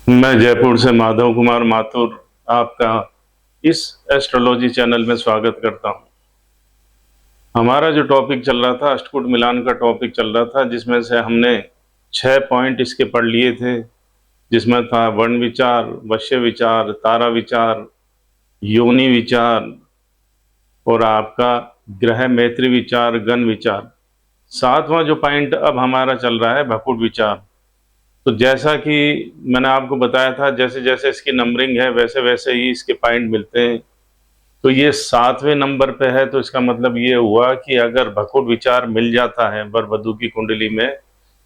मैं जयपुर से माधव कुमार माथुर आपका इस एस्ट्रोलॉजी चैनल में स्वागत करता हूं। हमारा जो टॉपिक चल रहा था, अष्टकूट मिलान का टॉपिक चल रहा था, जिसमें से हमने 6 पॉइंट इसके पढ़ लिए थे। जिसमें था वर्ण विचार, वश्य विचार, तारा विचार, योनि विचार और आपका ग्रह मैत्री विचार, गण विचार। 7वां जो पॉइंट अब हमारा चल रहा है भकुट विचार। तो जैसा कि मैंने आपको बताया था, जैसे जैसे इसकी नंबरिंग है वैसे वैसे ही इसके पॉइंट मिलते हैं। तो ये 7वें नंबर पे है, तो इसका मतलब ये हुआ कि अगर भकुट विचार मिल जाता है वर वधू की कुंडली में,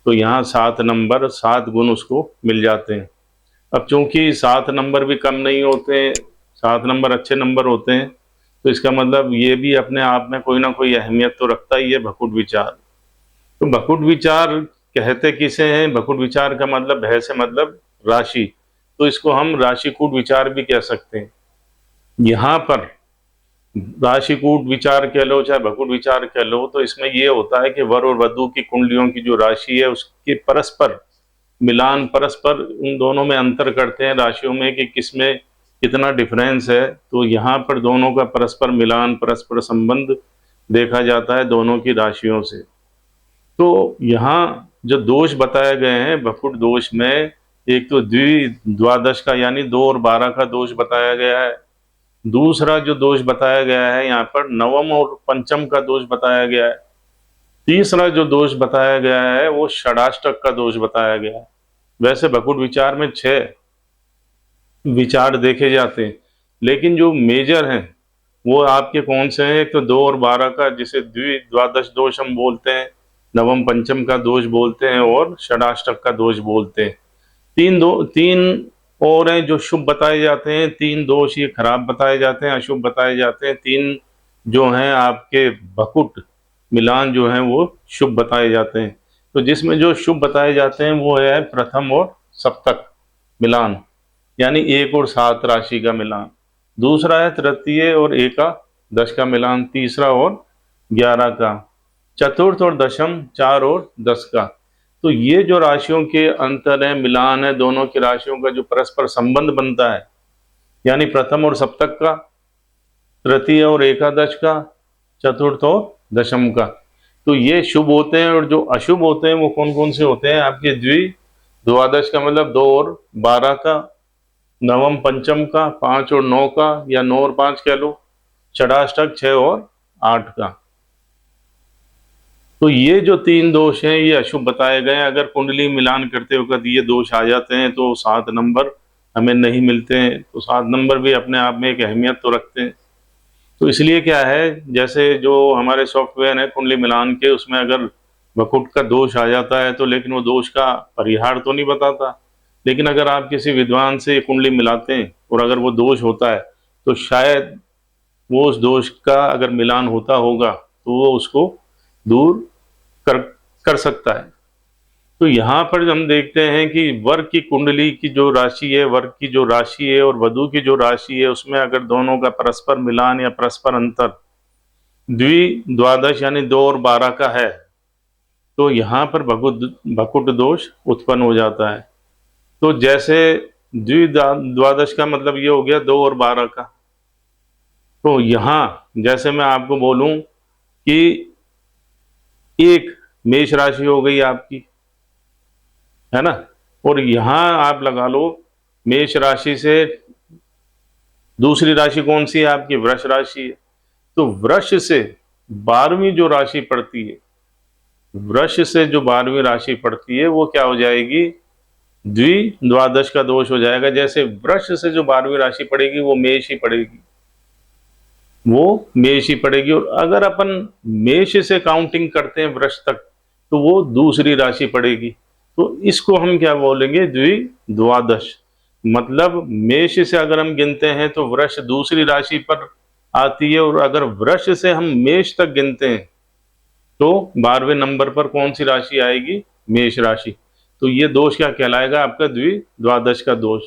तो यहाँ 7 नंबर 7 गुण उसको मिल जाते हैं। अब चूंकि 7 नंबर भी कम नहीं होते, 7 नंबर अच्छे नंबर होते हैं, तो इसका मतलब ये भी अपने आप में कोई ना कोई अहमियत तो रखता ही है भकुट विचार। तो भकुट विचार कहते किसे हैं? भकुट विचार का मतलब है से मतलब राशि, तो इसको हम राशिकूट विचार भी कह सकते हैं। यहाँ पर राशिकूट विचार कह लो चाहे भकुट विचार कह लो, तो इसमें यह होता है कि वर और वधू की कुंडलियों की जो राशि है उसके परस्पर मिलान, परस्पर उन दोनों में अंतर करते हैं राशियों में कि किसमें कितना डिफरेंस है। तो यहाँ पर दोनों का परस्पर मिलान, परस्पर संबंध देखा जाता है दोनों की राशियों से। तो यहाँ जो दोष बताए गए हैं भकुट दोष में, एक तो द्वादश का यानी 2 और 12 का दोष बताया गया है। दूसरा जो दोष बताया गया है यहाँ पर नवम और पंचम का दोष बताया गया है। तीसरा जो दोष बताया गया है वो षडाष्टक का दोष बताया गया है। वैसे भकुट विचार में 6 विचार देखे जाते हैं, लेकिन जो मेजर हैं वो आपके कौन से हैं? एक तो 2 और 12 का, जिसे द्वादश दोष हम बोलते हैं, नवम पंचम का दोष बोलते हैं और षडाष्टक का दोष बोलते हैं। तीन और हैं जो शुभ बताए जाते हैं। 3 दोष ये खराब बताए जाते हैं, अशुभ बताए जाते हैं। 3 जो हैं आपके भकुट मिलान जो हैं वो शुभ बताए जाते हैं। तो जिसमें जो शुभ बताए जाते हैं वो है प्रथम और सप्तक मिलान, यानी 1 और 7 राशि का मिलान। दूसरा है तृतीय और एकादश का मिलान, तीसरा और 11 का। चतुर्थ और दशम 4 और 10 का। तो ये जो राशियों के अंतर है, मिलान है, दोनों की राशियों का जो परस्पर संबंध बनता है, यानी प्रथम और सप्तक का, तृतीय और एकादश का, चतुर्थ और दशम का, तो ये शुभ होते हैं। और जो अशुभ होते हैं वो कौन कौन से होते हैं? आपके द्वादश का मतलब 2 और 12 का, नवम पंचम का 5 और 9 का, या 9 और 5 कह लो, षडाष्टक 6 और 8 का। तो ये जो 3 दोष हैं ये अशुभ बताए गए हैं। अगर कुंडली मिलान करते वक्त ये दोष आ जाते हैं तो 7 नंबर हमें नहीं मिलते हैं। तो 7 नंबर भी अपने आप में एक अहमियत तो रखते हैं। तो इसलिए क्या है, जैसे जो हमारे सॉफ्टवेयर है कुंडली मिलान के, उसमें अगर भकुट का दोष आ जाता है तो लेकिन वो दोष का परिहार तो नहीं बताता। लेकिन अगर आप किसी विद्वान से कुंडली मिलाते हैं और अगर वो दोष होता है, तो शायद वो उस दोष का अगर मिलान होता होगा तो वो उसको दूर कर कर सकता है। तो यहाँ पर हम देखते हैं कि वर्ग की कुंडली की जो राशि है, वर्ग की जो राशि है और वधू की जो राशि है, उसमें अगर दोनों का परस्पर मिलान या परस्पर अंतर द्वादश यानी 2 और 12 का है, तो यहाँ पर भकुट दोष उत्पन्न हो जाता है। तो जैसे द्वादश का मतलब ये हो गया 2 और 12 का। तो यहाँ जैसे मैं आपको बोलूं कि एक मेष राशि हो गई आपकी, है ना, और यहां आप लगा लो मेष राशि से दूसरी राशि कौन सी है आपकी? वृष राशि है। तो वृष से 12वीं जो राशि पड़ती है, वृष से जो 12वीं राशि पड़ती है वो क्या हो जाएगी? द्वादश का दोष हो जाएगा। जैसे वृष से जो 12वीं राशि पड़ेगी वो मेष ही पड़ेगी, वो मेष ही पड़ेगी। और अगर अपन मेष से काउंटिंग करते हैं वृष तक, तो वो दूसरी राशि पड़ेगी। तो इसको हम क्या बोलेंगे? द्वादश। मतलब मेष से अगर हम गिनते हैं तो वृष दूसरी राशि पर आती है, और अगर वृष से हम मेष तक गिनते हैं तो 12वें नंबर पर कौन सी राशि आएगी? मेष राशि। तो ये दोष क्या कहलाएगा? आपका द्वादश का दोष।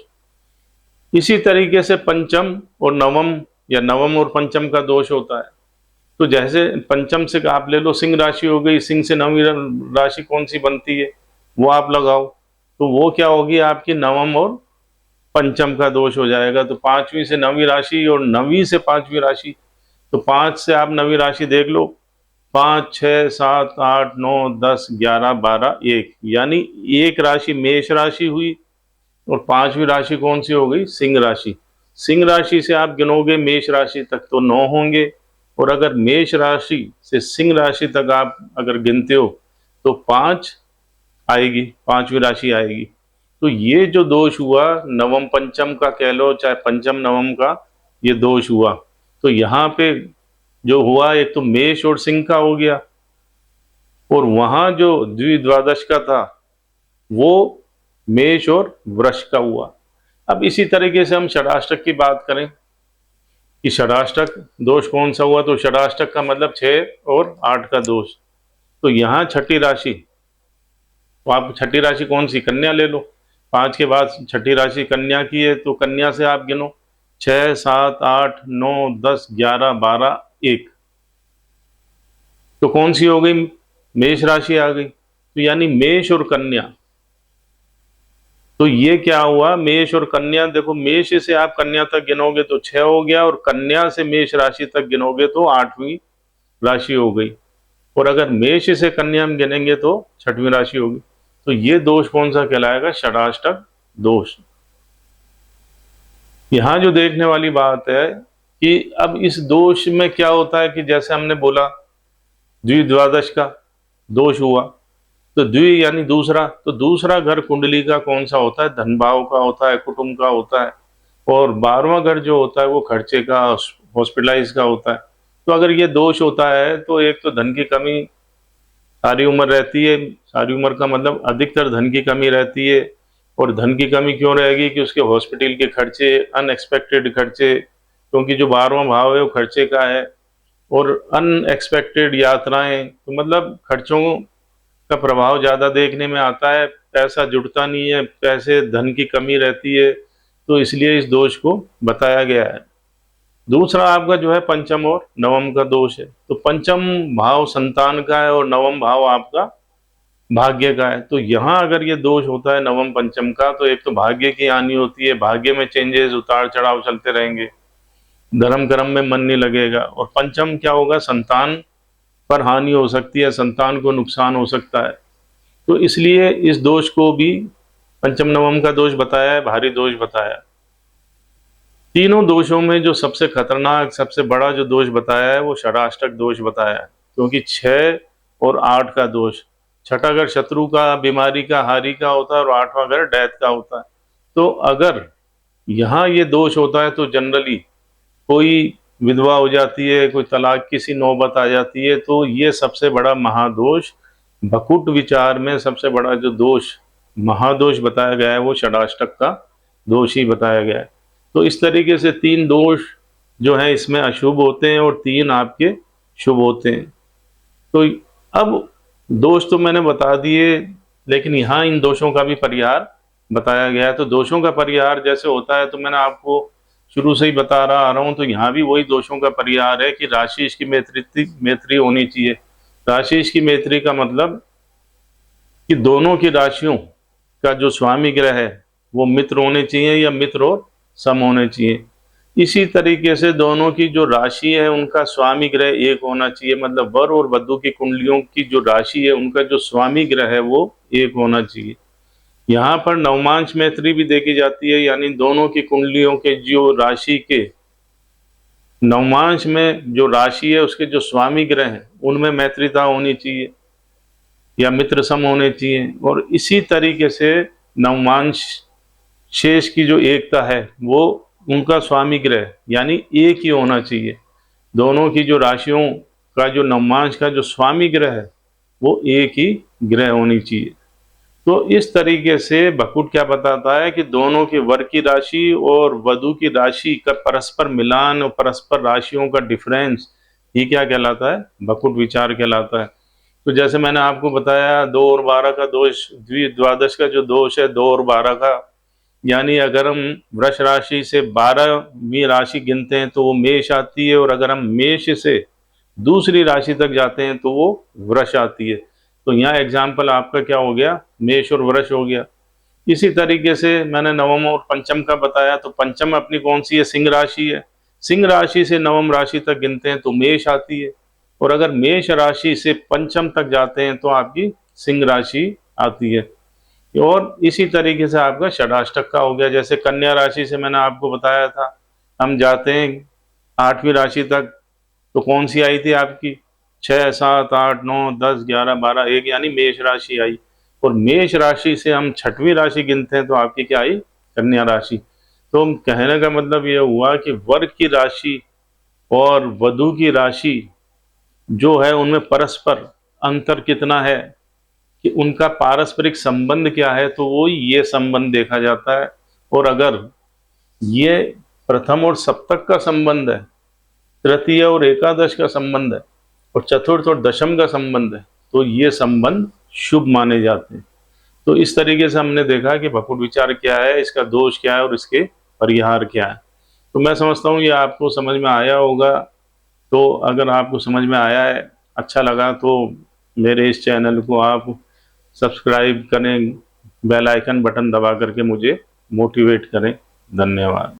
इसी तरीके से पंचम और नवम या नवम और पंचम का दोष होता है। तो जैसे पंचम से आप ले लो सिंह राशि हो गई, सिंह से नवीं राशि कौन सी बनती है वो आप लगाओ, तो वो क्या होगी? आपकी नवम और पंचम का दोष हो जाएगा। तो पांचवी से नवीं राशि और नवीं से पांचवी राशि, तो 5 से आप नवीं राशि देख लो, 5, 6, 7, 8, 9, 10, 11, 12, 1, यानी एक राशि मेष राशि हुई और पांचवी राशि कौन सी हो गई? सिंह राशि। सिंह राशि से आप गिनोगे मेष राशि तक तो 9 होंगे, और अगर मेष राशि से सिंह राशि तक आप अगर गिनते हो तो 5 आएगी, पांचवी राशि आएगी। तो ये जो दोष हुआ नवम पंचम का कह लो चाहे पंचम नवम का, ये दोष हुआ। तो यहाँ पे जो हुआ एक तो मेष और सिंह का हो गया, और वहां जो द्विद्वादश का था वो मेष और वृष का हुआ। अब इसी तरीके से हम षडाष्टक की बात करें कि षडाष्टक दोष कौन सा हुआ, तो षडाष्टक का मतलब 6 और 8 का दोष। तो यहाँ छठी राशि, तो आप छठी राशि कौन सी? कन्या ले लो। 5 के बाद छठी राशि कन्या की है, तो कन्या से आप गिनो 6, 7, 8, 9, 10, 11, 12, 1, तो कौन सी हो गई? मेष राशि आ गई। तो यानी मेष और कन्या, तो ये क्या हुआ? मेष और कन्या, देखो मेष से आप कन्या तक गिनोगे तो 6 हो गया, और कन्या से मेष राशि तक गिनोगे तो 8वीं राशि हो गई, और अगर मेष से कन्या हम गिनेंगे तो 6वीं राशि होगी। तो ये दोष कौन सा कहलाएगा? षडाष्टक दोष। यहां जो देखने वाली बात है कि अब इस दोष में क्या होता है कि जैसे हमने बोला द्विद्वादश का दोष हुआ, तो द्वि यानी दूसरा, तो दूसरा घर कुंडली का कौन सा होता है? धन भाव का होता है, कुटुंब का होता है, और 12वां घर जो होता है वो खर्चे का, हॉस्पिटलाइज का होता है। तो अगर ये दोष होता है तो एक तो धन की कमी सारी उम्र रहती है, सारी उम्र का मतलब अधिकतर धन की कमी रहती है। और धन की कमी क्यों रहेगी? कि उसके हॉस्पिटल के खर्चे, अनएक्सपेक्टेड खर्चे, क्योंकि जो 12वां भाव है वो खर्चे का है, और अनएक्सपेक्टेड यात्राएं, तो मतलब खर्चों का प्रभाव ज्यादा देखने में आता है, पैसा जुड़ता नहीं है, पैसे धन की कमी रहती है, तो इसलिए इस दोष को बताया गया है। दूसरा आपका जो है पंचम और नवम का दोष है। तो पंचम भाव संतान का है और नवम भाव आपका भाग्य का है। तो यहाँ अगर ये दोष होता है नवम पंचम का, तो एक तो भाग्य की हानि होती है, भाग्य में चेंजेस, उतार चढ़ाव चलते रहेंगे, धर्म कर्म में मन नहीं लगेगा। और पंचम क्या होगा? संतान पर हानि हो सकती है, संतान को नुकसान हो सकता है। तो इसलिए इस दोष को भी पंचम नवम का दोष बताया है, भारी दोष बताया। तीनों दोषों में जो सबसे खतरनाक, सबसे बड़ा जो दोष बताया है वो षडाष्टक दोष बताया है, क्योंकि 6 और 8 का दोष। छठा घर शत्रु का, बीमारी का, हारी का होता है, और 8वां घर डेथ का होता है। तो अगर यहाँ ये दोष होता है तो जनरली कोई विधवा हो जाती है, कोई तलाक की सी नौबत आ जाती है। तो ये सबसे बड़ा महादोष, भकुट विचार में सबसे बड़ा जो दोष, महादोष बताया गया है वो षडाष्टक का दोष ही बताया गया है। तो इस तरीके से 3 दोष जो है इसमें अशुभ होते हैं और 3 आपके शुभ होते हैं। तो अब दोष तो मैंने बता दिए, लेकिन यहाँ इन दोषों का भी परिहार बताया गया है। तो दोषों का परिहार जैसे होता है, तो मैंने आपको शुरू से ही बता रहा आ रहा हूँ, तो यहाँ भी वही दोषों का परिहार है कि राशि इसकी मैत्री होनी चाहिए। राशि इसकी मैत्री का मतलब कि दोनों की राशियों का जो स्वामी ग्रह है वो मित्र होने चाहिए या मित्र और सम होने चाहिए। इसी तरीके से दोनों की जो राशि है उनका स्वामी ग्रह एक होना चाहिए, मतलब वर और वधु की कुंडलियों की जो राशि है उनका जो स्वामी ग्रह है वो एक होना चाहिए। यहाँ पर नवमांश मैत्री भी देखी जाती है, यानी दोनों की कुंडलियों के जो राशि के नवमांश में जो राशि है उसके जो स्वामी ग्रह हैं उनमें मैत्रिता होनी चाहिए या मित्र सम होने चाहिए। और इसी तरीके से नवमांश शेष की जो एकता है वो उनका स्वामी ग्रह यानी एक ही होना चाहिए। दोनों की जो राशियों का जो नवमांश का जो स्वामी ग्रह है वो एक ही ग्रह होनी चाहिए। तो इस तरीके से भकुट क्या बताता है कि दोनों के वर की राशि और वधु की राशि का परस्पर मिलान और परस्पर राशियों का डिफरेंस, ये क्या कहलाता है? भकुट विचार कहलाता है। तो जैसे मैंने आपको बताया 2 और 12 का दोष, द्वादश का जो दोष है 2 और 12 का, यानी अगर हम वृष राशि से 12वीं राशि गिनते हैं तो वो मेष आती है, और अगर हम मेष से दूसरी राशि तक जाते हैं तो वो वृष आती है। तो यहाँ एग्जाम्पल आपका क्या हो गया? मेष और वृष हो गया। इसी तरीके से मैंने नवम और पंचम का बताया, तो पंचम अपनी कौन सी है? सिंह राशि है। सिंह राशि से नवम राशि तक गिनते हैं तो मेष आती है, और अगर मेष राशि से पंचम तक जाते हैं तो आपकी सिंह राशि आती है। और इसी तरीके से आपका षडाष्टक का हो गया। जैसे कन्या राशि से मैंने आपको बताया था, हम जाते हैं 8वीं राशि तक, तो कौन सी आई थी आपकी? 6, 7, 8, 9, 10, 11, 12, 1, यानी मेष राशि आई। और मेष राशि से हम 6वीं राशि गिनते हैं तो आपकी क्या आई? कन्या राशि। तो कहने का मतलब यह हुआ कि वर की राशि और वधु की राशि जो है उनमें परस्पर अंतर कितना है, कि उनका पारस्परिक संबंध क्या है, तो वो ये संबंध देखा जाता है। और अगर ये प्रथम और सप्तक का संबंध है, तृतीय और एकादश का संबंध है, और चतुर्थ और दशम का संबंध है, तो ये संबंध शुभ माने जाते हैं। तो इस तरीके से हमने देखा कि भकुट विचार क्या है, इसका दोष क्या है और इसके परिहार क्या है। तो मैं समझता हूँ ये आपको समझ में आया होगा। तो अगर आपको समझ में आया है, अच्छा लगा, तो मेरे इस चैनल को आप सब्सक्राइब करें, बेल आइकन बटन दबा करके मुझे मोटिवेट करें। धन्यवाद।